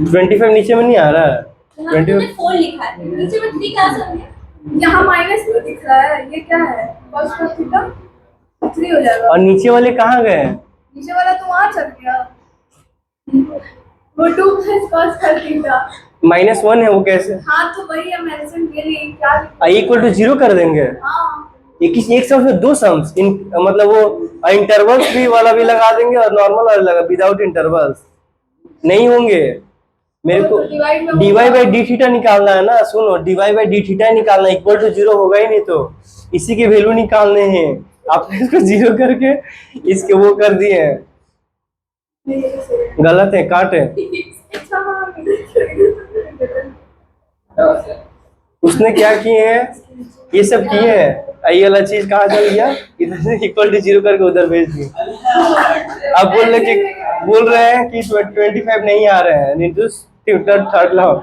25 नीचे में नहीं आ रहा है, यहाँ पे तूने 4 लिखा है, नीचे में 3 कैसे हो गया? यहाँ माइनस में दिख रहा है, ये क्या है, cos का थीटा 3 हो जाएगा। और नीचे वाले कहाँ गए, नीचे वाला तो वहाँ चल गया, वो 2 + cos का थीटा। -1 है, वो कैसे, हाँ तो वही है, मैंने सिर्फ ये नहीं क्या इक्वल टू 0 कर देंगे। हाँ एक सम्स में 2 सम्स, मतलब वो इंटरवल्स भी वाला भी लगा देंगे और नॉर्मल वाला लगा, विदाउट इंटरवल्स नहीं होंगे। मेरे को dy/d निकालना है ना, सुनो dy/d निकालना, इक्वल टू 0 होगा ही नहीं, तो इसी के वैल्यू निकालने हैं, आपने इसको 0 करके इसके वो कर दिए हैं, गलत है, काटे। उसने क्या किए हैं, ये सब किए हैं, ये वाला चीज कहाँ चल गया, इधर से इक्वल टू 0 करके उधर भेज दिए। अब बोल रहे हैं कि 25 नहीं आ रहे हैं, न्यूटन थर्ड लॉ।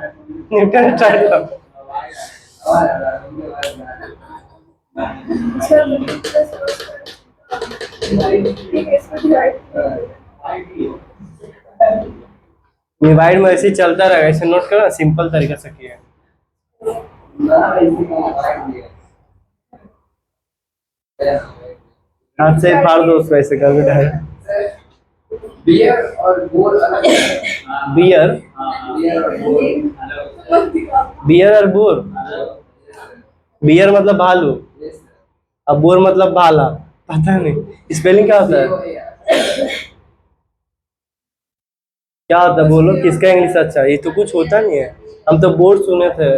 डिवाइड में ऐसे ही चलता रहेगा, ऐसे नोट करो, सिंपल तरीके से किए। हाथ से फाड़ दो उसको ऐसे कर बेटा। बियर और बोर अलग है। बियर, बियर और बोर अलग। बियर और बोर। बियर मतलब भालू, अब बोर मतलब भाला। पता नहीं स्पेलिंग क्या होता है, क्या होता है बोलो, किसका इंग्लिश अच्छा है? ये तो कुछ होता नहीं है। हम तो बोर्ड सुने थे,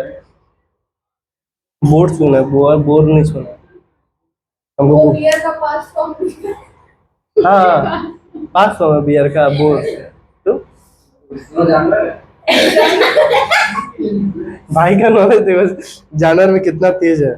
बोर्ड सुने, बोर बोर नहीं सुना हमको। वो बियर का पास फॉर्म हाँ, पास हो बियर का बोर तो। वो जानवर है। भाई का नॉलेज देखो जानवर में कितना तेज है।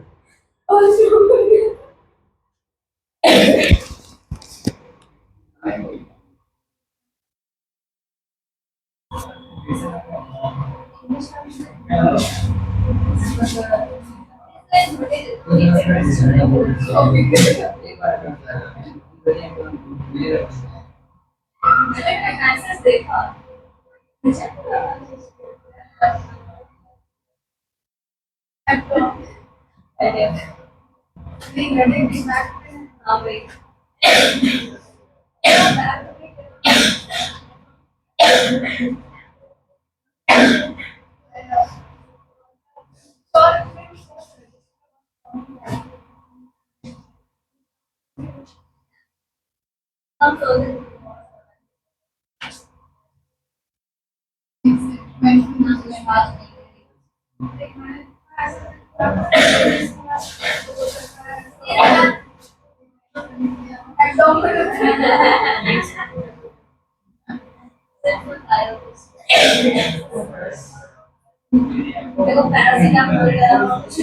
मैसेज देखा हाँ भाई हम तो देखो पैरासीटामोल कुछ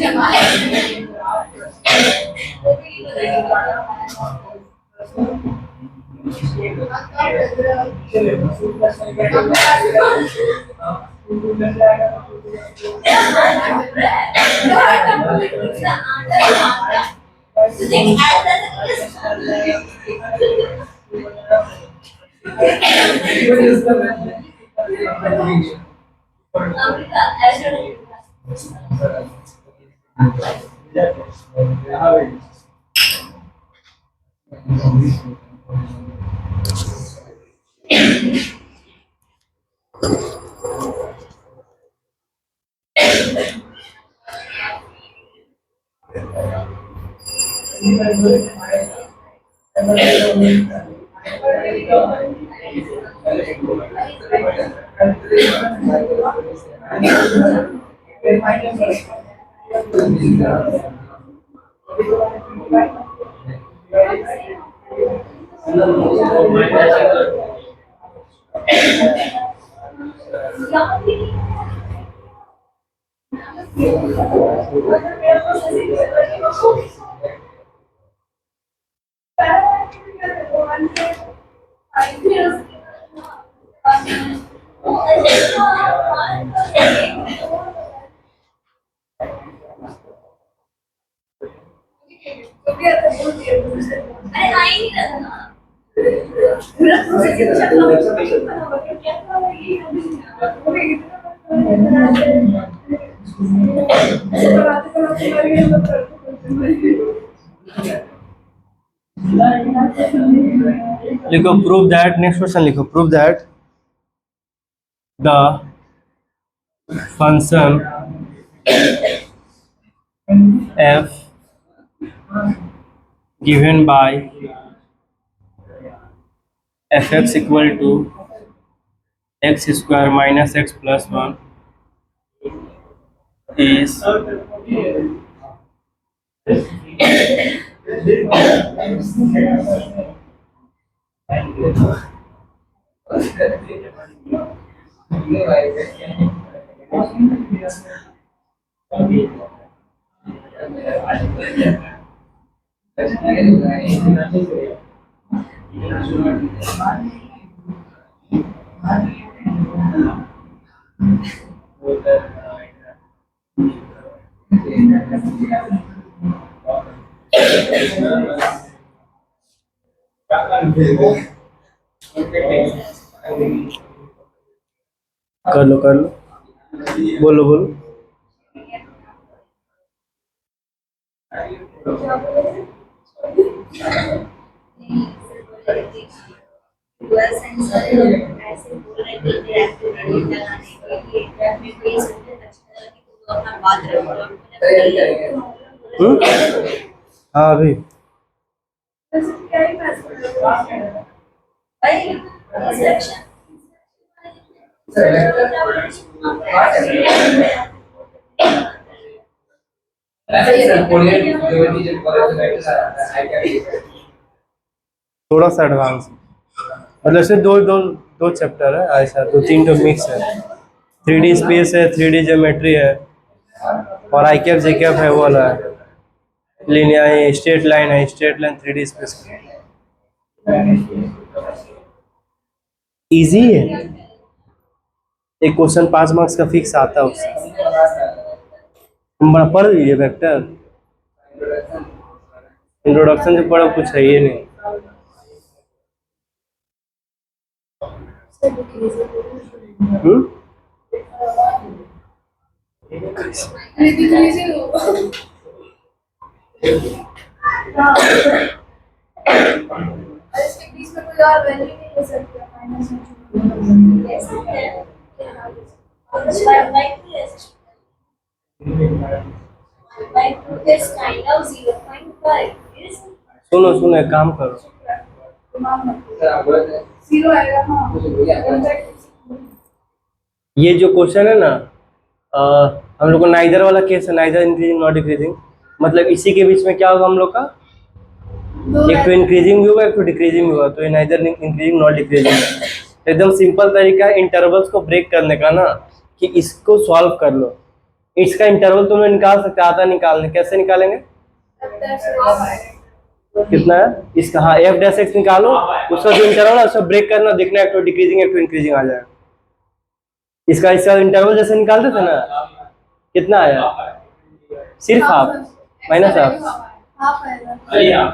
नहीं अरे आई नहीं रहा ना लिखो प्रूव दैट, नेक्स्ट क्वेश्चन लिखो, prove that the function f given by fx equal to x square minus x plus 1 is कर लो कर लो, बोलो बोलो। डुअल सेंसर ऐसे बोल रहे थे इंटरैक्टिव रेटिंग लगाने के लिए ग्राफ में कोई सेंसर अच्छा लगा कि तुम अपना बात रखो हाँ अभी क्या ही बात कर रहे हो? भाई इंस्ट्रक्शन थोड़ा सा एडवांस, मतलब ऐसे दो दो दो चैप्टर है, ऐसा दो तीन तो मिक्स है। 3D स्पेस है, 3D ज्योमेट्री है, और आई कैप जे कैप है वो वाला है। लिनियर स्ट्रेट लाइन है, straight line 3D space. Easy है, एक क्वेश्चन 5 मार्क्स का फिक्स आता है उससे। तुम बड़ा पढ़ लीजिए वेक्टर, इंट्रोडक्शन से पढ़ो कुछ है ये नहीं। हम्म? इसके बीच में कोई और वैल्यू नहीं हो सकती माइनस में। कैसे है like 2 is kind of 0.5 is सुनो सुनो, एक काम करो, जीरो आएगा हाँ। ये जो क्वेश्चन है ना, हम लोग को नाइदर वाला केस है, नाइदर इंक्रीजिंग नॉट डिक्रीजिंग, मतलब इसी के बीच में क्या होगा हम लोग का, एक तो इंक्रीजिंग भी होगा, एक तो डिक्रीजिंग भी होगा, तो ये नाइदर इंक्रीजिंग नॉट डिक्रीजिंग। एकदम सिंपल तरीका है इंटरवल्स को ब्रेक करने का ना, कि इसको सॉल्व कर लो। इसका इंटरवल तुम लोग निकाल सकते, आता निकालने, कैसे निकालेंगे, कितना है इसका, हाँ एफ डैश एक्स निकालो, उसका जो इंटरवल है उसको ब्रेक करना, देखना एक तो डिक्रीजिंग एक तो इंक्रीजिंग आ जाएगा। इसका इसका इंटरवल जैसे निकालते थे ना, कितना आया, सिर्फ हाफ, माइनस हाफ, हाफ आएगा।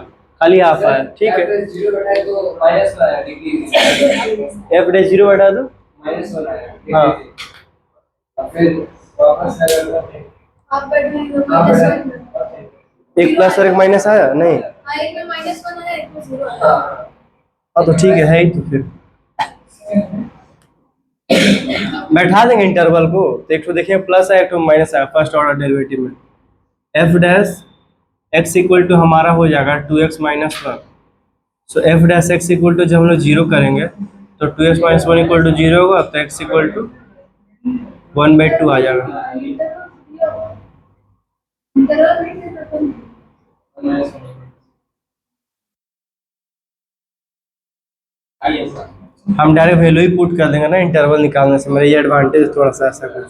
खाली हाफ आया, ठीक है। जीरो बैठा तो माइनस वाला है डिग्री, एफ डैश 0 बैठा दो, माइनस वाला है हाँ। फिर वापस लगा हाफ बैठ गई एक प्लस और एक माइनस आया नहीं, एक में -1 है, एक में 0 है। हाँ तो ठीक है ही, तो फिर बैठा देंगे इंटरवल को, तो एक तो देखिए प्लस है, एक तो माइनस है, फर्स्ट ऑर्डर डेरिवेटिव में। F dash X equal to हमारा हो जाएगा 2x minus 1। So F dash X equal to जब हम लोग जीरो करेंगे तो 2x माइनस 1 इक्वल टू 0 होगा, तो x इक्वल टू 1/2 आ जाएगा। इंटरवल नहीं दे सकते। हम डायरेक्ट वैल्यू ही पुट कर देंगे ना इंटरवल निकालने से, मेरा ये एडवांटेज थोड़ा सा ऐसा कुछ।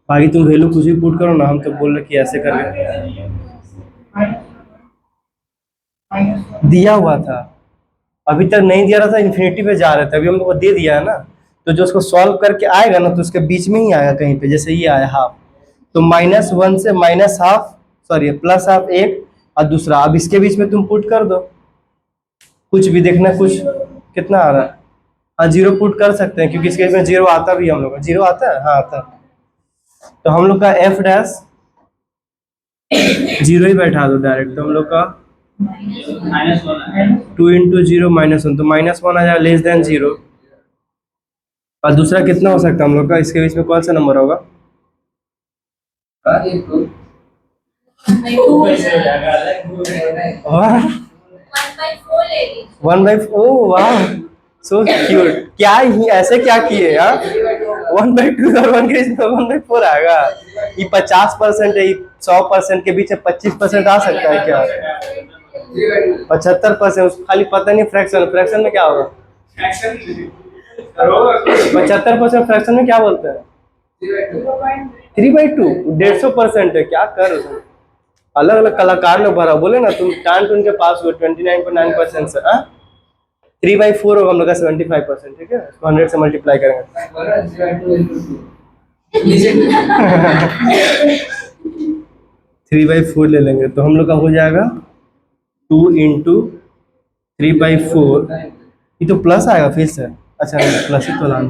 बाकी तुम वैल्यू कुछ भी पुट करो ना, हम तो बोल रहे कि ऐसे करके दिया हुआ था, अभी तक नहीं दिया रहा था, इन्फिनिटी पे जा रहे थे, अभी हम लोग को दे दिया है ना, तो जो उसको सॉल्व करके आएगा ना, तो उसके बीच में ही आएगा कहीं पे, जैसे ये आया हाफ, तो -1 से minus half, sorry plus half एक, और दूसरा अब इसके बीच में तुम पुट कर दो, कुछ भी देखना, कुछ कितना आ रहा है, हाँ 0 पुट कर सकते हैं, क्योंकि इसके बीच में 0 आता भी, हम लोग का 0 आता है, हाँ आता है। तो हम लोग का एफ डैश 0 ही बैठा दो डायरेक्ट, तो हम लोग का -2 × 0 -1, तो -1 आ जाएगा, लेस देन 0। और दूसरा कितना हो सकता है हम लोग का, इसके बीच में कौन सा नंबर होगा, वाह 1/4 ले ली 1/4, वाह सो क्यूट, क्या ही ऐसे क्या किए यार, 1/2 और 1 के बीच में 1/4 आएगा, ये 50% है, 100% के बीच में 25% आ सकता है क्या, 75%, खाली पता नहीं फ्रैक्शन, फ्रैक्शन में क्या होगा, 75% फ्रैक्शन में क्या बोलते हैं, 3/2, 150% है, क्या कर रहे हो? अलग अलग कलाकार लोग भरा, बोले ना तुम टान टून के पास हुए 29.9% से, 3/4 होगा हम लोग का 75%, ठीक है, इसको 100 से मल्टीप्लाई करेंगे, 3/4 ले लेंगे, तो हम लोग का हो जाएगा 2 × 3/4, ये तो प्लस आएगा फिर से, अच्छा प्लस ही तो लाना,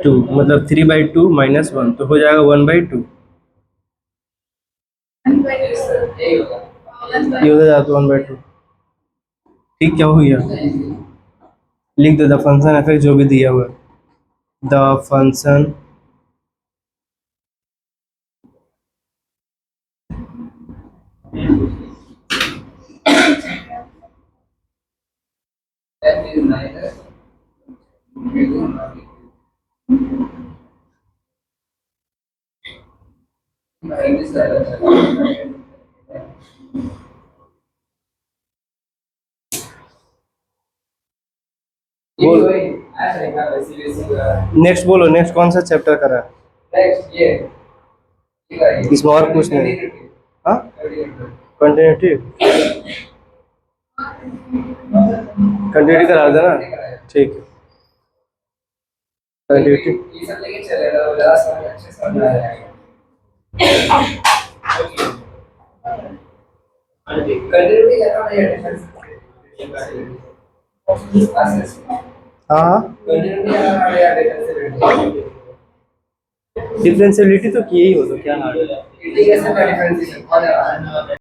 2 मतलब 3/2 - 1, तो हो जाएगा 1/2। ये उधर जाता 1/2। ठीक, क्या हो गया? लिख दो द फंक्शन एफ जो भी दिया हुआ है, the function That is minus. Minus बोल। next नेक्स्ट बोलो, नेक्स्ट कौन सा चैप्टर करा है? ये इसमें और कुछ नहीं। हाँ, कंटिन्यूटी कंटिन्यूटी करा देना। ठीक है, कंटिन्यूटी ये सब लेके चलेगा वो ज्यादा समझ अच्छे समझ आ जाएगा। कंटिन्यूटी क्या है डिफरेंस? हाँ हाँ, कंटिन्यूटी है डिफरेंस। डिफरेंशियबिलिटी तो किए ही हो, तो क्या हार्ड है? इंटीग्रेशन का डिफरेंशिएशन कौन है?